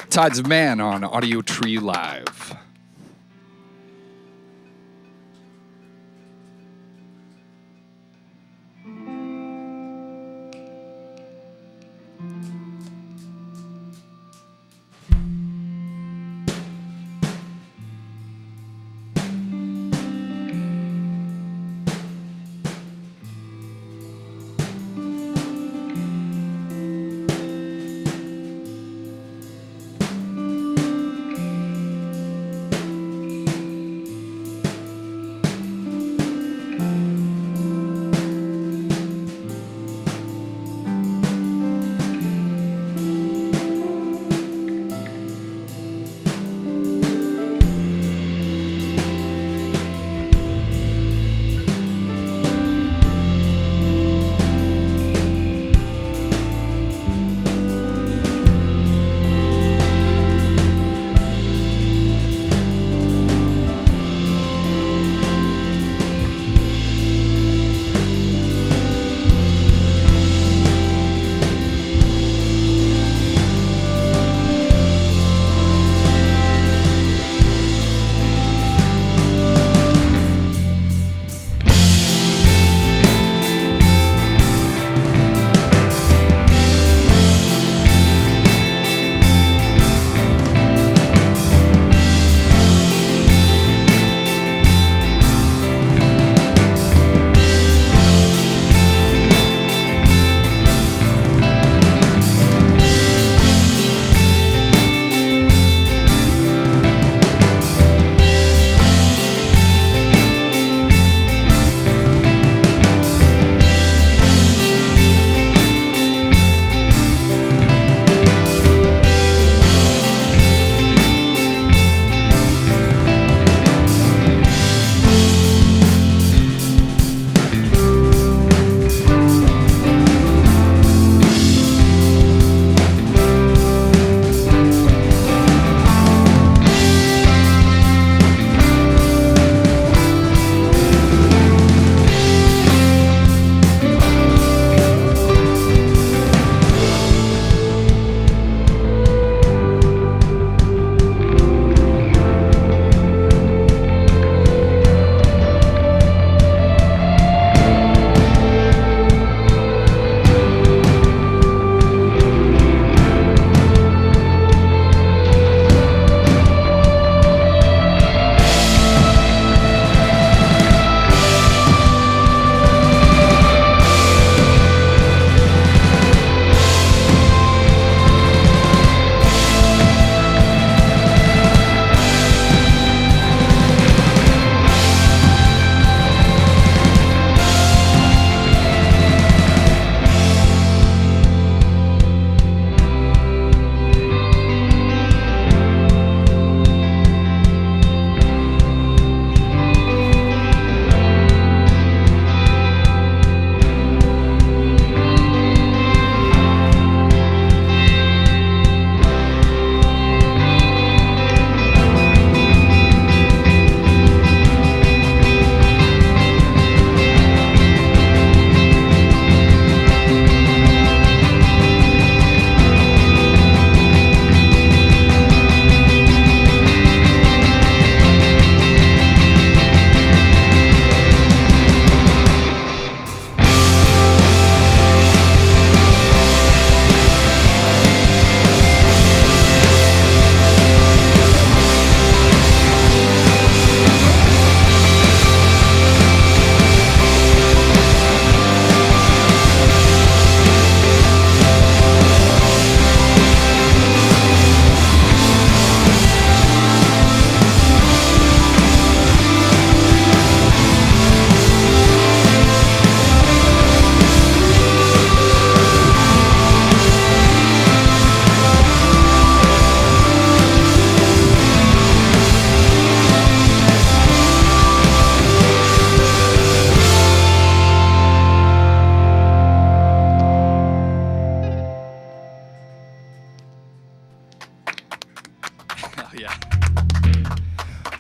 Tides of Man on Audiotree Live.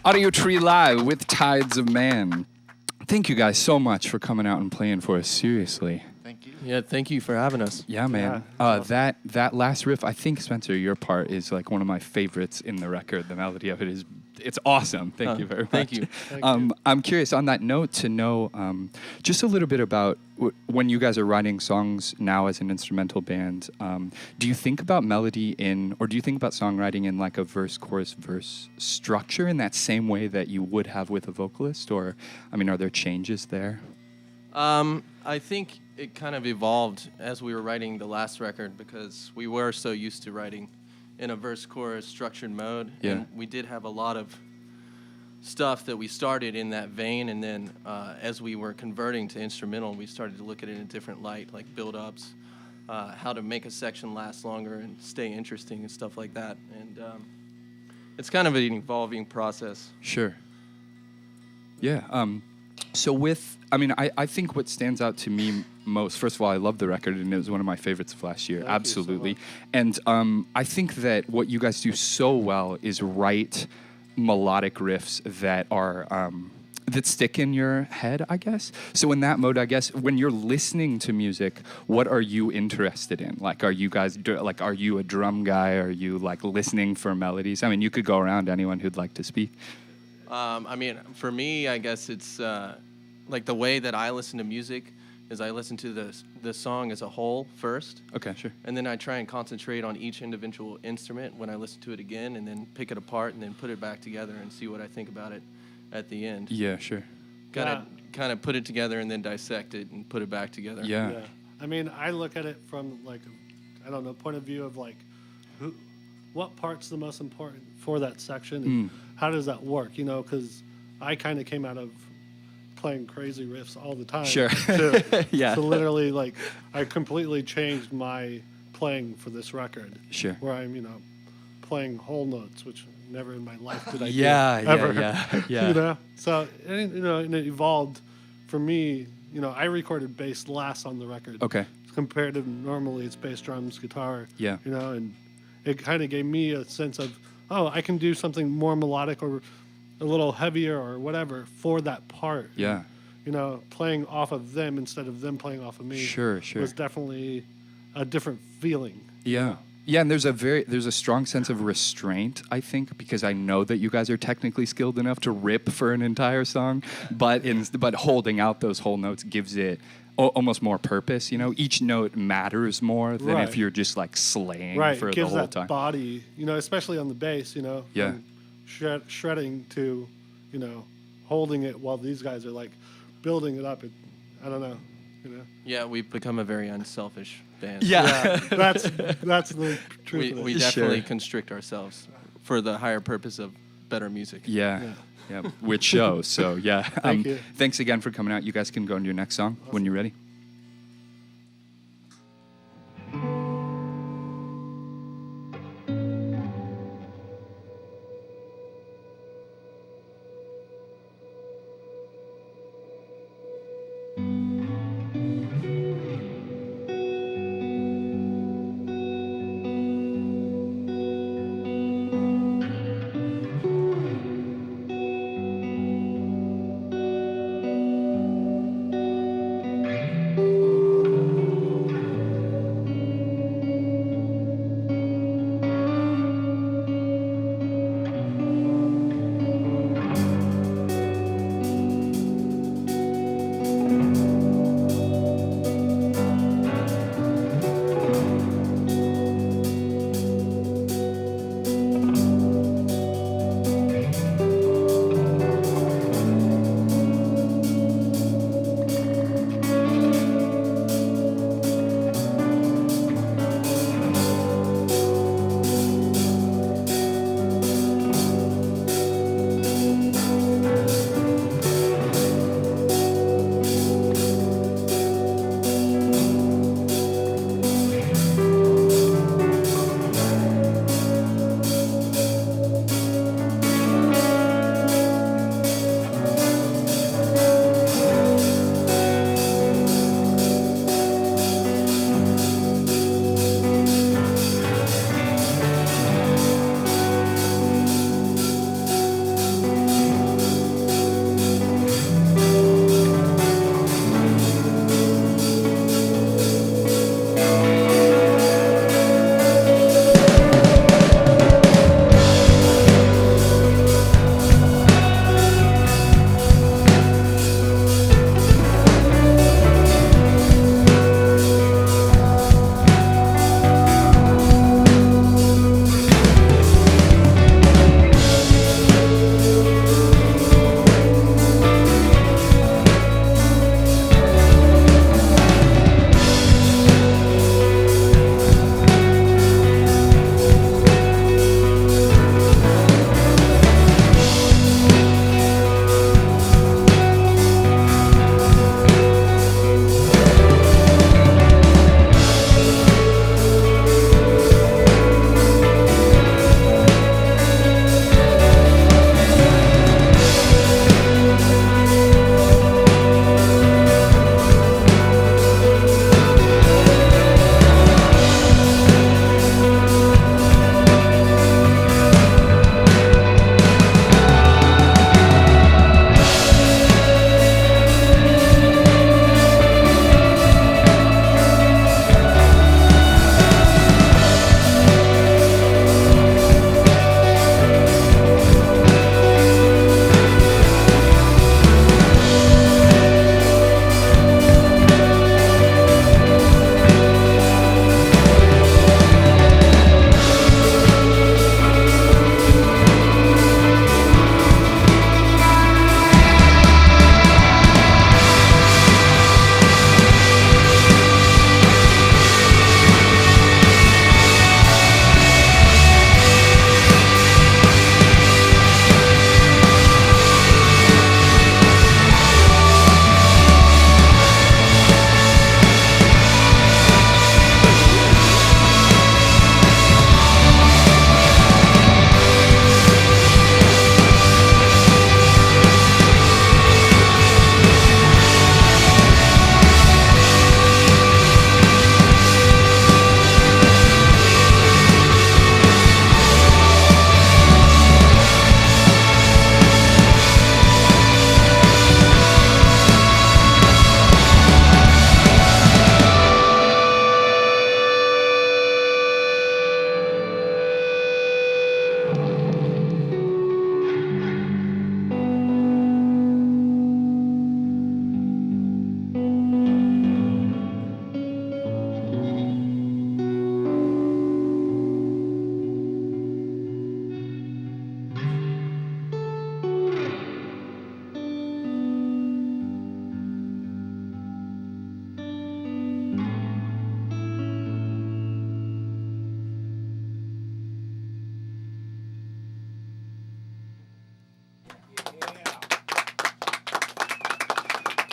Audiotree Live with Tides of Man. Thank you guys so much for coming out and playing for us. Seriously. Thank you. Yeah, thank you for having us. Yeah, man. Yeah, awesome. That last riff, I think, Spencer, your part is like one of my favorites in the record. The melody of it is, it's awesome. Thank you very much. Thank you. Thank you. I'm curious on that note to know just a little bit about when you guys are writing songs now as an instrumental band. Do you think about melody or do you think about songwriting in like a verse, chorus, verse structure in that same way that you would have with a vocalist? Or, I mean, are there changes there? I think it kind of evolved as we were writing the last record because we were so used to writing in a verse-chorus structured mode. Yeah. And we did have a lot of stuff that we started in that vein, and then as we were converting to instrumental, we started to look at it in a different light, like build-ups, how to make a section last longer and stay interesting and stuff like that. And it's kind of an evolving process. Sure. Yeah. So I think what stands out to me most, first of all, I love the record, and it was one of my favorites of last year. Thank you so Absolutely. much. And I think that what you guys do so well is write melodic riffs that are that stick in your head, I guess. So in that mode, I guess, when you're listening to music, what are you interested in? Like, are you guys, are you a drum guy? Are you, like, listening for melodies? I mean, you could go around anyone who'd like to speak. I mean, for me, I guess it's like the way that I listen to music is I listen to the song as a whole first. Okay, sure. And then I try and concentrate on each individual instrument when I listen to it again, and then pick it apart and then put it back together and see what I think about it at the end. Yeah, sure. Kind of put it together and then dissect it and put it back together. Yeah. Yeah. I mean, I look at it from like, I don't know, point of view of like, what part's the most important for that section, and how does that work? You know, because I kind of came out of playing crazy riffs all the time. Sure. Yeah. So literally, like, I completely changed my playing for this record. Sure. Where I'm, playing whole notes, which never in my life did I Yeah, do, yeah, ever. yeah. You know? So, and it evolved for me. I recorded bass last on the record. Okay. Compared to normally it's bass, drums, guitar. Yeah. And it kind of gave me a sense of, I can do something more melodic or a little heavier or whatever for that part. Yeah. Playing off of them instead of them playing off of me. Sure. Was definitely a different feeling. Yeah. Yeah, and there's a strong sense of restraint, I think, because I know that you guys are technically skilled enough to rip for an entire song, but holding out those whole notes gives it almost more purpose. Each note matters more than if you're just like slaying for it the gives whole that time. body, especially on the bass, Yeah. from shredding to, holding it while these guys are like building it up. I don't know. Yeah, we've become a very unselfish band. Yeah. That's the truth. We of it. definitely Sure. constrict ourselves for the higher purpose of better music. Yeah. Which shows. So yeah. Thank you. Thanks again for coming out. You guys can go into your next song when you're ready.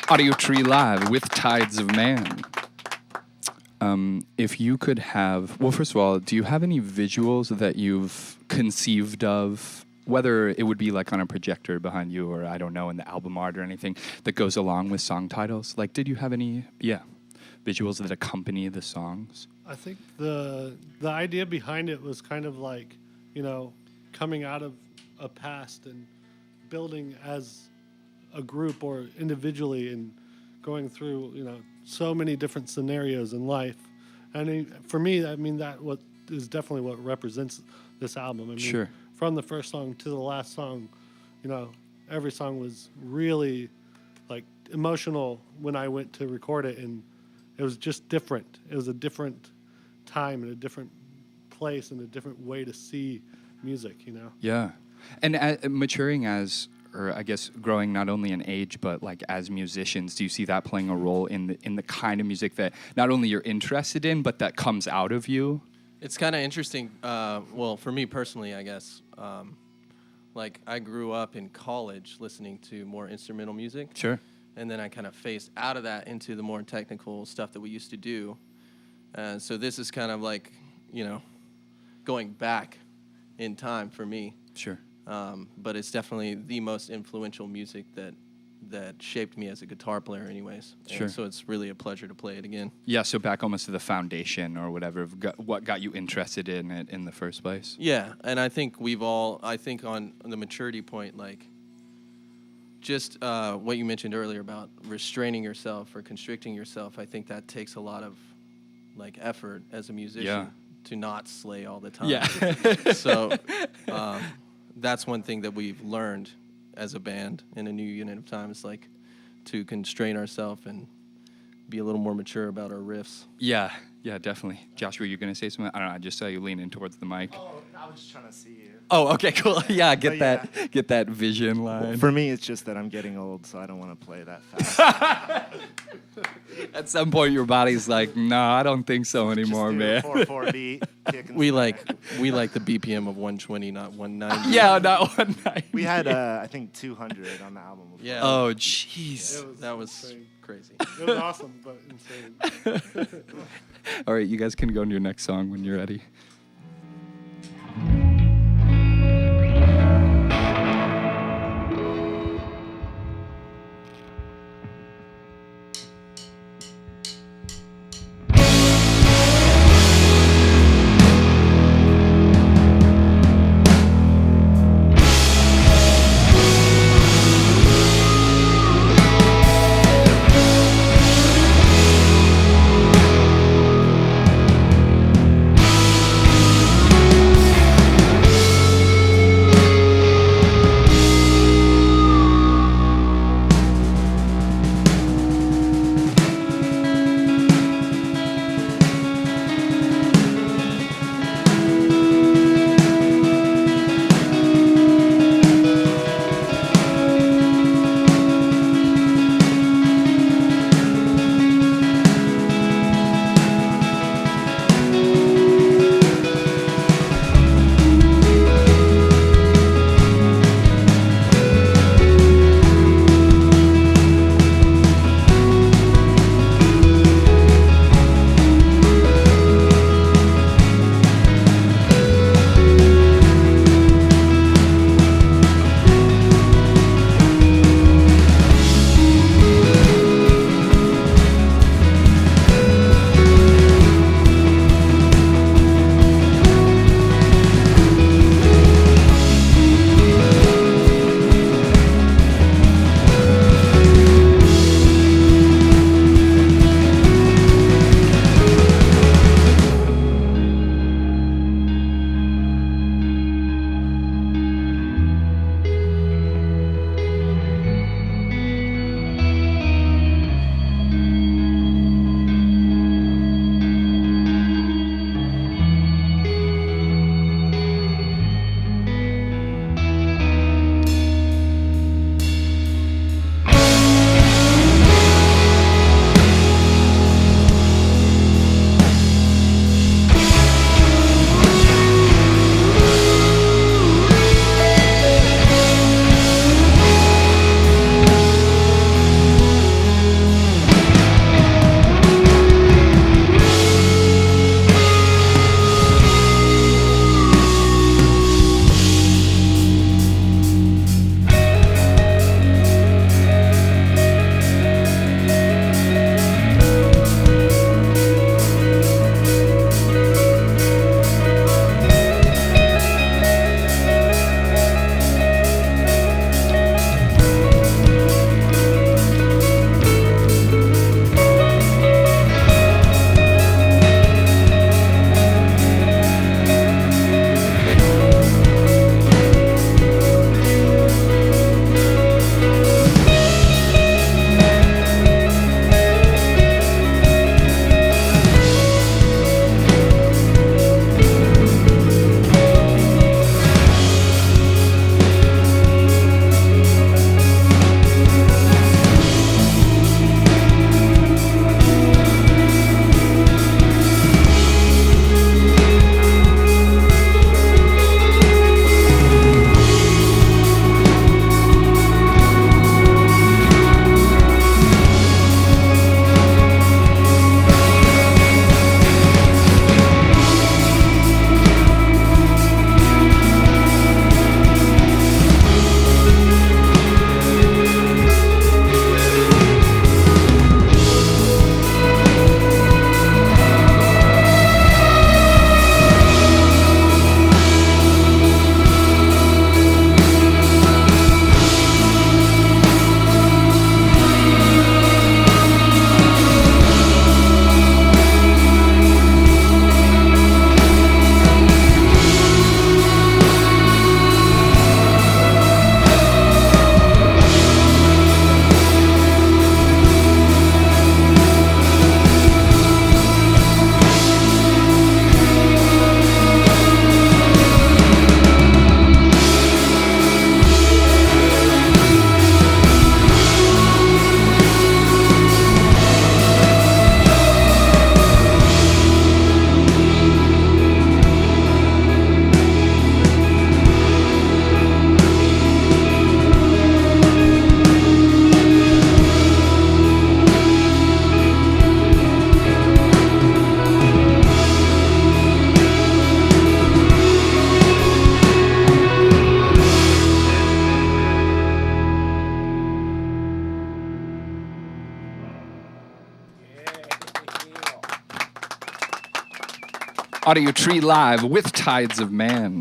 Audiotree Live with Tides of Man. If you could have, well, first of all, do you have any visuals that you've conceived of, whether it would be like on a projector behind you or I don't know, in the album art or anything that goes along with song titles? Like, did you have any, visuals that accompany the songs? I think the idea behind it was kind of like, coming out of a past and building as a group or individually and going through, so many different scenarios in life. And for me, that what is definitely what represents this album. Sure. From the first song to the last song, every song was really like emotional when I went to record it, and it was just different. It was a different time and a different place and a different way to see music, Yeah. And maturing as, or I guess growing not only in age, but like as musicians, do you see that playing a role in the kind of music that not only you're interested in, but that comes out of you? It's kind of interesting. Well, for me personally, I guess, like I grew up in college listening to more instrumental music. Sure. And then I kind of phased out of that into the more technical stuff that we used to do. So this is kind of like, going back in time for me. Sure. But it's definitely the most influential music that shaped me as a guitar player anyways. Sure. And so it's really a pleasure to play it again. Yeah, so back almost to the foundation or whatever, of what got you interested in it in the first place. Yeah, and I think on the maturity point, like, just what you mentioned earlier about restraining yourself or constricting yourself, I think that takes a lot of, like, effort as a musician to not slay all the time. Yeah. So that's one thing that we've learned as a band in a new unit of time, is like to constrain ourselves and be a little more mature about our riffs. Yeah, definitely. Josh, were you going to say something? I don't know, I just saw you leaning towards the mic. Oh, I was just trying to see you. Oh, okay, cool. Yeah, get But get that vision line. For me, it's just that I'm getting old, so I don't want to play that fast. At some point, your body's like, no, I don't think so anymore, man. 4/4 beat. Kick and We snare. like the BPM of 120, not 190. Yeah, not one night. We had I think 200 on the album. Before. Yeah. Oh, jeez. That was insane. crazy. It was awesome, but insane. All right, you guys can go into your next song when you're ready. Audiotree Live with Tides of Man.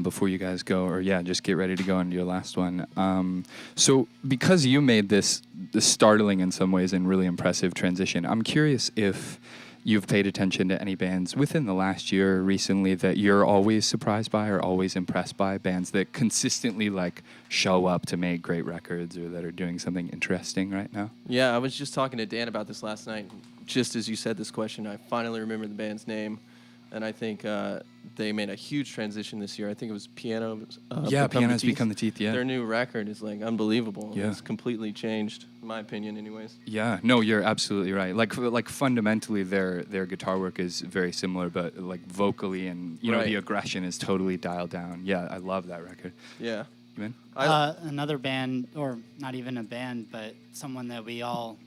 Before you guys go, or just get ready to go into your last one. So because you made this startling in some ways and really impressive transition, I'm curious if you've paid attention to any bands within the last year or recently that you're always surprised by or always impressed by, bands that consistently like show up to make great records or that are doing something interesting right now. Yeah, I was just talking to Dan about this last night. Just as you said this question, I finally remembered the band's name. And I think they made a huge transition this year. I think it was Piano. Piano's Become the Teeth. Yeah, their new record is like unbelievable. Yeah. It's completely changed, in my opinion, anyways. Yeah, no, you're absolutely right. Like fundamentally, their guitar work is very similar, but like vocally and Right. the aggression is totally dialed down. Yeah, I love that record. Yeah. You mean? Another band, or not even a band, but someone that we all,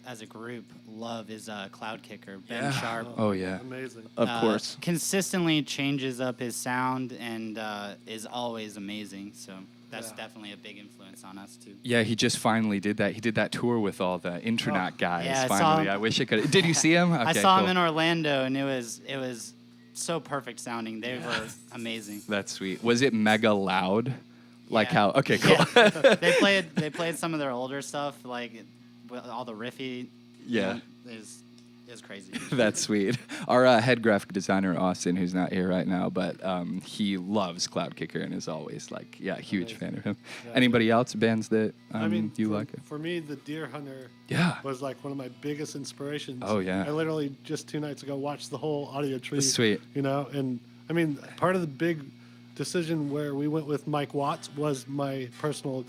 as a group, love is Cloud Kicker, Ben Sharp. Oh yeah. Amazing. Of course. Consistently changes up his sound and is always amazing. So that's definitely a big influence on us too. Yeah, he just finally did that. He did that tour with all the Intronaut guys. Yeah, I saw finally, him. I wish I could. Did you see him? Okay, I saw cool. him in Orlando, and it was so perfect sounding. They were amazing. That's sweet. Was it mega loud? Like Yeah. how? Okay, cool. Yeah. They played some of their older stuff, like with all the riffy. Yeah. It was crazy. That's sweet. Our head graphic designer, Austin, who's not here right now, but he loves Cloud Kicker and is always like, huge fan of him. Yeah. Anybody else, bands that you like? For me, the Deer Hunter Yeah. was like one of my biggest inspirations. Oh, yeah. I literally just 2 nights ago watched the whole Audiotree. That's sweet. And I mean, part of the big decision where we went with Mike Watts was my personal,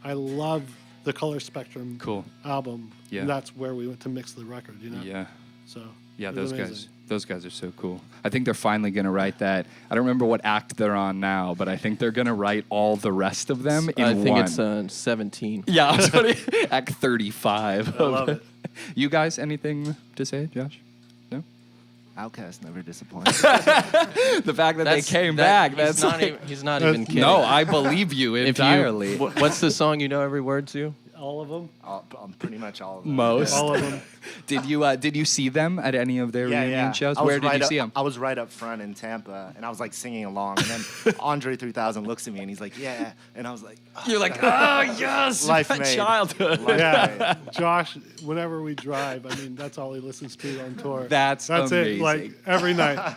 I love the Color Spectrum Cool. album. Yeah. And that's where we went to mix the record, Yeah. So Yeah, it those was amazing. guys. Those guys are so cool. I think they're finally going to write that. I don't remember what act they're on now, but I think they're going to write all the rest of them in I think one. it's 17. Yeah, I was gonna- act 35. I love it. You guys, anything to say, Josh? No? Outcast never disappoints. The fact that they came back, that's he's not even kidding. No, I believe you If entirely. what's the song you know every word to? All of them? Pretty much all of them. Most. All of them. Did you see them at any of their reunion shows? I was Where did right you up- see them? I was right up front in Tampa, and I was like singing along. And then Andre 3000 looks at me, and he's like, "Yeah," and I was like, oh, You're like, oh yes, Life my made. childhood. Life Yeah, made. Josh, whenever we drive, I mean, that's all he listens to on tour. That's it, amazing. like every night.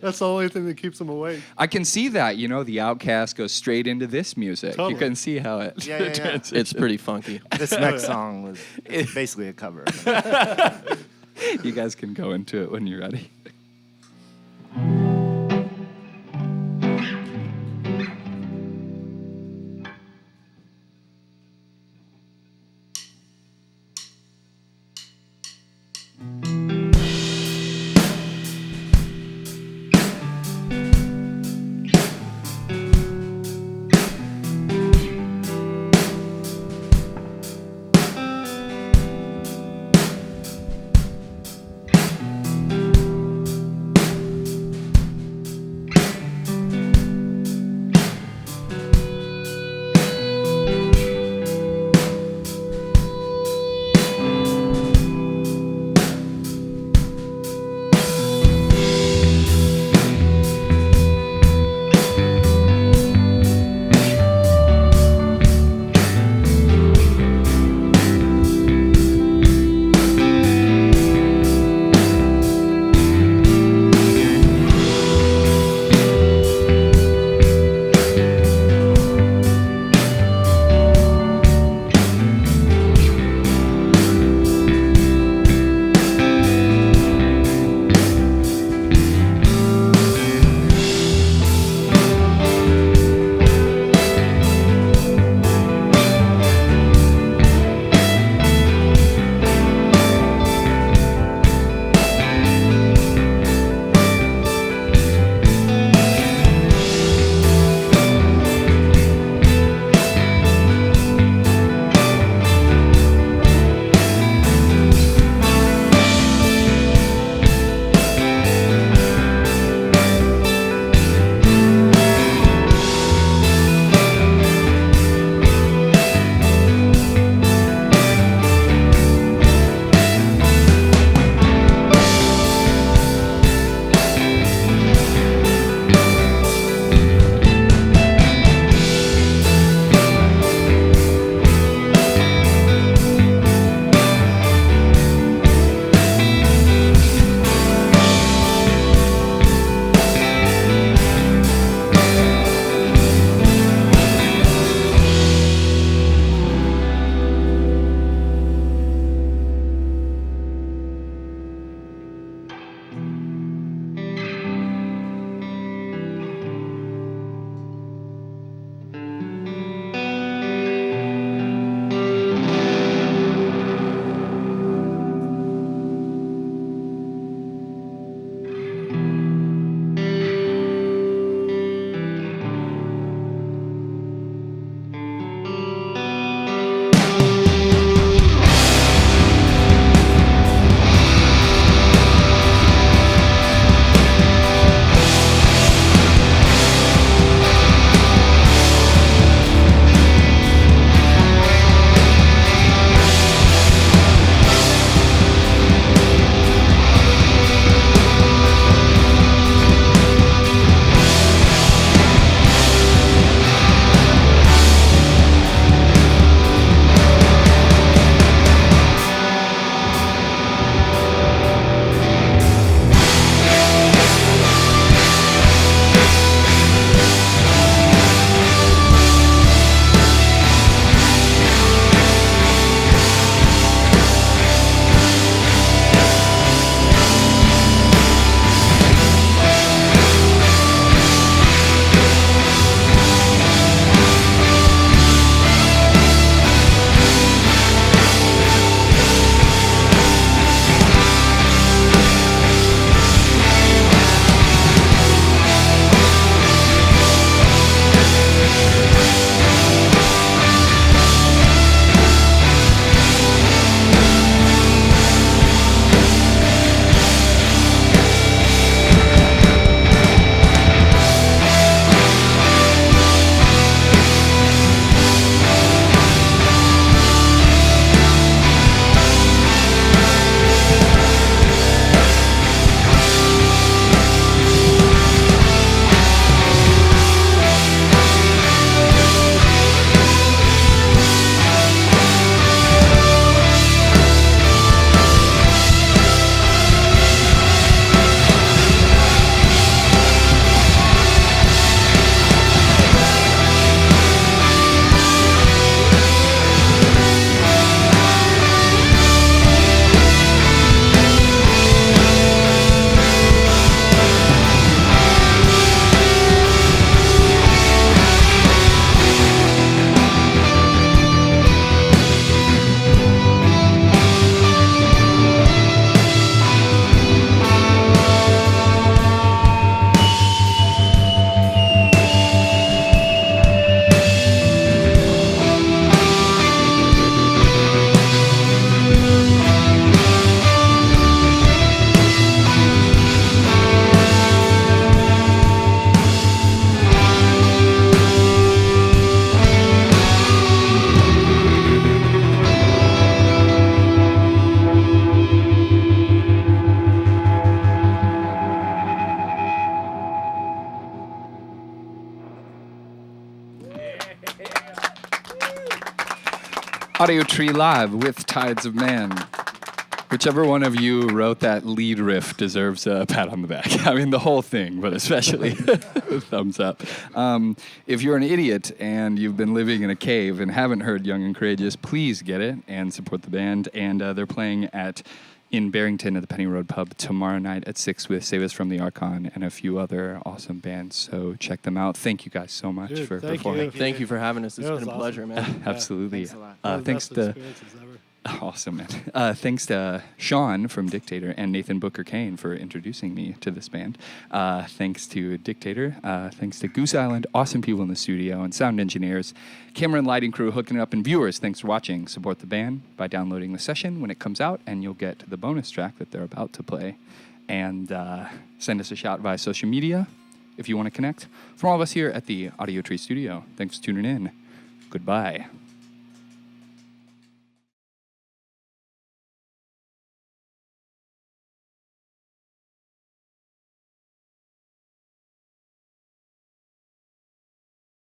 That's the only thing that keeps him awake. I can see that. The Outcast goes straight into this music. You Totally. can see how it. Yeah, yeah, yeah. transitions. It's pretty funky. This next song was basically a cover. You guys can go into it when you're ready. Audiotree Live with Tides of Man. Whichever one of you wrote that lead riff deserves a pat on the back. I mean, the whole thing, but especially a thumbs up. If you're an idiot and you've been living in a cave and haven't heard Young and Courageous, please get it and support the band. And they're playing in Barrington at the Penny Road Pub tomorrow night at 6 with Save Us From the Archon and a few other awesome bands. So check them out. Thank you guys so much Dude, for thank performing. you. Thank you for having us. It's It been was a pleasure, awesome. man. Absolutely. Thanks a lot. One of the Thanks best to experiences ever. awesome, man. Thanks to Sean from Dictator and Nathan Booker Kane for introducing me to this band. Thanks to Dictator. Thanks to Goose Island, awesome people in the studio and sound engineers, camera and lighting crew hooking it up, and viewers. Thanks for watching. Support the band by downloading the session when it comes out, and you'll get the bonus track that they're about to play. And send us a shout via social media if you want to connect. From all of us here at the Audiotree studio, thanks for tuning in. Goodbye.